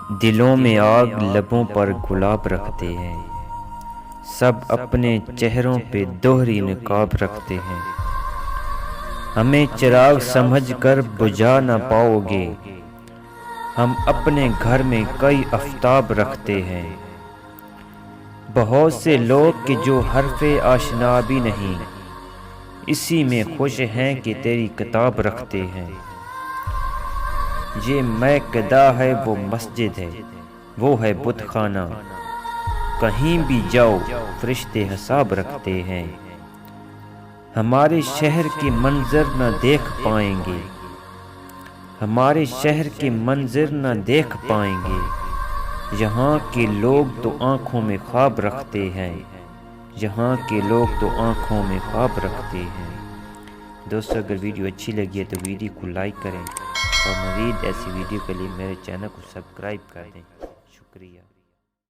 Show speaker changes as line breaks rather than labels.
دلوں میں آگ لبوں پر گلاب رکھتے ہیں، سب اپنے چہروں پہ دوہری نقاب رکھتے ہیں۔ ہمیں چراغ سمجھ کر بجھا نہ پاؤ گے، ہم اپنے گھر میں کئی آفتاب رکھتے ہیں۔ بہت سے لوگ کہ جو حرف آشنا بھی نہیں، اسی میں خوش ہیں کہ تیری کتاب رکھتے ہیں۔ یہ میکدہ ہے وہ مسجد ہے، وہ ہے بت خانہ، کہیں بھی جاؤ فرشتے حساب رکھتے ہیں۔ ہمارے شہر کے منظر نہ دیکھ پائیں گے، ہمارے شہر کے منظر نہ دیکھ پائیں گے، یہاں کے لوگ تو آنکھوں میں خواب رکھتے ہیں، یہاں کے لوگ تو آنکھوں میں خواب رکھتے ہیں۔ دوستو اگر ویڈیو اچھی لگی ہے تو ویڈیو کو لائک کریں اور مزید ایسی ویڈیو کے لیے میرے چینل کو سبسکرائب کر دیں۔ شکریہ۔